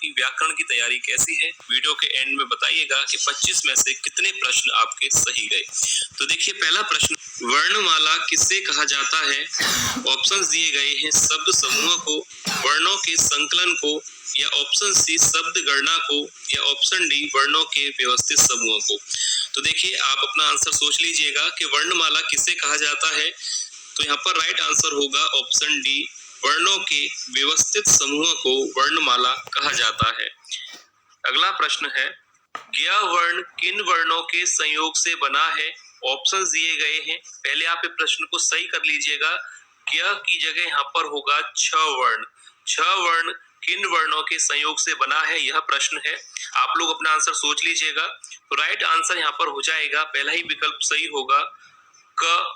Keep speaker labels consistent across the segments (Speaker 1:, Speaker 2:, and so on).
Speaker 1: आपकी व्याकरण की तैयारी कैसी है। वीडियो के एंड में बताइएगा कि 25 में से कितने प्रश्न आपके सही गए। तो देखिए पहला प्रश्न, वर्णमाला किसे कहा जाता है। ऑप्शंस दिए गए हैं शब्द समूह को, वर्णों के संकलन को, या ऑप्शन सी शब्द गणना को, या ऑप्शन डी वर्णों के व्यवस्थित समूह को। तो देखिए आप अपना आंसर सोच लीजिएगा कि वर्णमाला किसे कहा जाता है। तो यहाँ पर राइट आंसर होगा ऑप्शन डी, वर्णों के व्यवस्थित समूह को वर्णमाला कहा जाता है। अगला प्रश्न है, ज्ञ वर्ण किन वर्णों के संयोग से बना है। ऑप्शंस दिए गए हैं, पहले आप इस प्रश्न को सही कर लीजिएगा। ज्ञ की जगह यहाँ पर होगा छ वर्ण। छ वर्ण किन वर्णों के संयोग से बना है, यह प्रश्न है। आप लोग अपना आंसर सोच लीजिएगा। तो राइट आंसर यहाँ पर हो जाएगा, पहला ही विकल्प सही होगा, क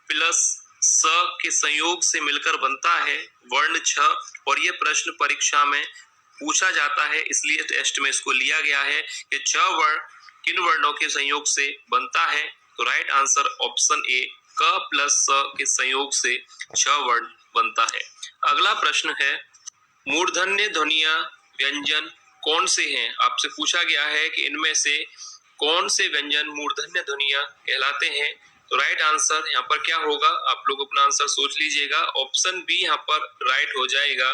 Speaker 1: प्लस स के संयोग से मिलकर बनता है वर्ण छ। और यह प्रश्न परीक्षा में पूछा जाता है, इसलिए टेस्ट में इसको लिया गया है कि छ वर्ण किन वर्णों के संयोग से बनता है। तो राइट आंसर ऑप्शन ए, क प्लस स के संयोग से छ वर्ण बनता है। अगला प्रश्न है, मूर्धन्य ध्वनियां व्यंजन कौन से हैं। आपसे पूछा गया है कि इनमें से कौन से व्यंजन मूर्धन्य ध्वनियां कहलाते हैं। तो राइट आंसर यहाँ पर क्या होगा, आप लोग अपना आंसर सोच लीजिएगा। ऑप्शन बी यहाँ पर राइट हो जाएगा।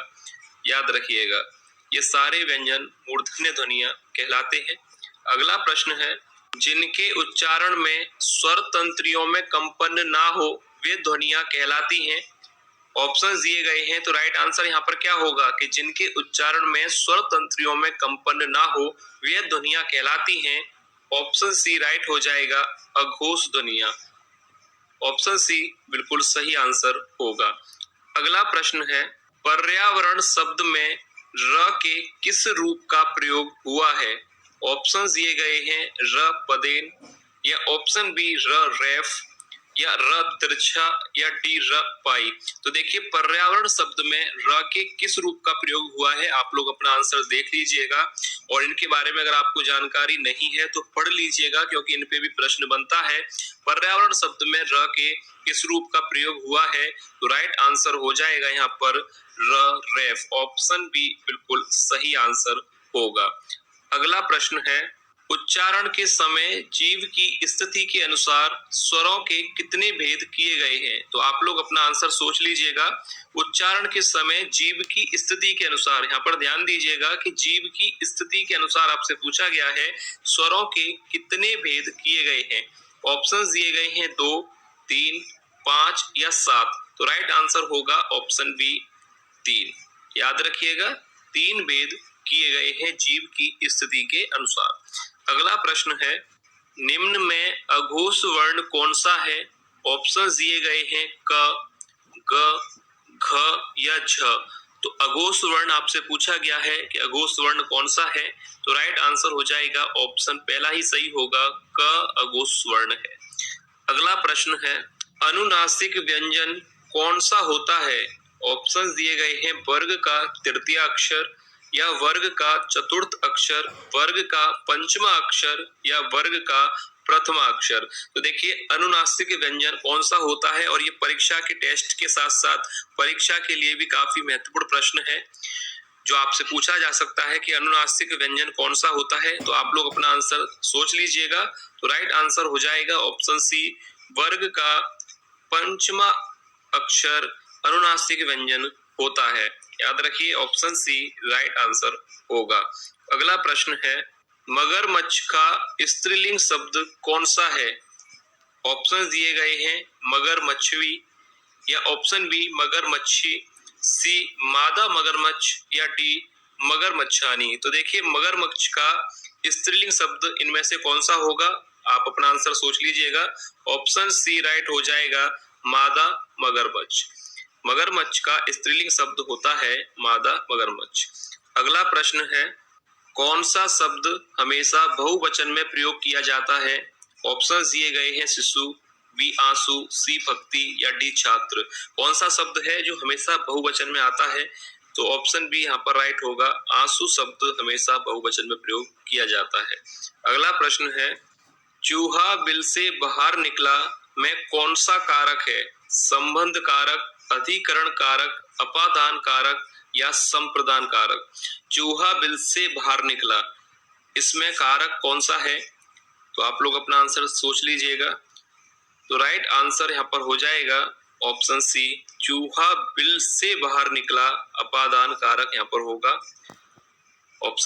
Speaker 1: याद रखिएगा ये सारे व्यंजन मूर्धन्य ध्वनियां कहलाते हैं। अगला प्रश्न है, जिनके उच्चारण में स्वर तंत्रियों में कंपन ना हो वे ध्वनियां कहलाती हैं। ऑप्शंस दिए गए हैं, तो राइट आंसर यहाँ पर क्या होगा कि जिनके उच्चारण में स्वर तंत्रियों में कंपन ना हो वे ध्वनियां कहलाती हैं। ऑप्शन सी राइट हो जाएगा, अघोष ध्वनियां। ऑप्शन सी बिल्कुल सही आंसर होगा। अगला प्रश्न है, पर्यावरण शब्द में र के किस रूप का प्रयोग हुआ है। ऑप्शंस दिए गए हैं, र पदेन, या ऑप्शन बी र रेफ, या र तिरछा, या डी र पाई। तो देखिए पर्यावरण शब्द में र के किस रूप का प्रयोग हुआ है, आप लोग अपना आंसर देख लीजिएगा। और इनके बारे में अगर आपको जानकारी नहीं है तो पढ़ लीजिएगा, क्योंकि इन पे भी प्रश्न बनता है। पर्यावरण शब्द में र के किस रूप का प्रयोग हुआ है, तो राइट आंसर हो जाएगा यहाँ पर र रेफ। ऑप्शन बी बिल्कुल सही आंसर होगा। अगला प्रश्न है, उच्चारण के समय जीव की स्थिति के अनुसार स्वरों के कितने भेद किए गए हैं। तो आप लोग अपना आंसर सोच लीजिएगा। उच्चारण के समय जीव की स्थिति के अनुसार, यहाँ पर ध्यान दीजिएगा कि जीव की स्थिति के अनुसार आपसे पूछा गया है स्वरों के कितने भेद किए गए हैं। ऑप्शंस दिए गए हैं 2, 3, 5 या 7। तो राइट आंसर होगा ऑप्शन बी 3। याद रखिएगा 3 भेद किए गए हैं जीव की स्थिति के अनुसार। अगला प्रश्न है, निम्न में अघोष वर्ण कौन सा है। ऑप्शंस दिए गए हैं क, ग, घ या झ। तो अघोष वर्ण आपसे पूछा गया है कि अघोष वर्ण कौन सा है। तो राइट आंसर हो जाएगा ऑप्शन पहला ही सही होगा, क अघोष वर्ण है। अगला प्रश्न है, अनुनासिक व्यंजन कौन सा होता है। ऑप्शंस दिए गए हैं, वर्ग का तृतीय अक्षर, या वर्ग का चतुर्थ अक्षर, वर्ग का पंचमा अक्षर, या वर्ग का प्रथमा अक्षर। तो देखिए अनुनासिक व्यंजन कौन सा होता है, और ये परीक्षा के टेस्ट के साथ साथ परीक्षा के लिए भी काफी महत्वपूर्ण प्रश्न है, जो आपसे पूछा जा सकता है कि अनुनासिक व्यंजन कौन सा होता है। तो आप लोग अपना आंसर सोच लीजिएगा। तो राइट आंसर हो जाएगा ऑप्शन सी, वर्ग का पंचमा अक्षर अनुनासिक व्यंजन होता है। याद रखिए ऑप्शन सी राइट आंसर होगा। अगला प्रश्न है, मगरमच्छ का स्त्रीलिंग शब्द कौन सा है। ऑप्शंस दिए गए हैं, मगरमच्छवी, या ऑप्शन बी मगरमच्छी, सी मादा मगरमच्छ, या डी मगरमच्छानी। तो देखिए मगरमच्छ का स्त्रीलिंग शब्द इनमें से कौन सा होगा, आप अपना आंसर सोच लीजिएगा। ऑप्शन सी राइट हो जाएगा, मादा मगरमच्छ। मगरमच्छ का स्त्रीलिंग शब्द होता है मादा मगरमच्छ। अगला प्रश्न है, कौन सा शब्द हमेशा बहुवचन में प्रयोग किया जाता है। ऑप्शंस दिए गए हैं, शिशु, बी आंसू, सी भक्ति, या डी छात्र। कौन सा शब्द है जो हमेशा बहुवचन में आता है। तो ऑप्शन बी यहाँ पर राइट होगा, आंसू शब्द हमेशा बहुवचन में प्रयोग किया जाता है। अगला प्रश्न है, चूहा बिल से बाहर निकला में कौन सा कारक है। संबंध कारक, अधिकरण कारक, अपादान कारक, या संप्रदान कारक। चूहा बिल से बाहर निकला, इसमें कारक कौन सा है? तो आप लोग अपना आंसर सोच लीजिएगा। तो राइट आंसर यहाँ पर हो जाएगा ऑप्शन सी, चूहा बिल से बाहर निकला, अपादान कारक यहाँ पर होगा ऑप्शन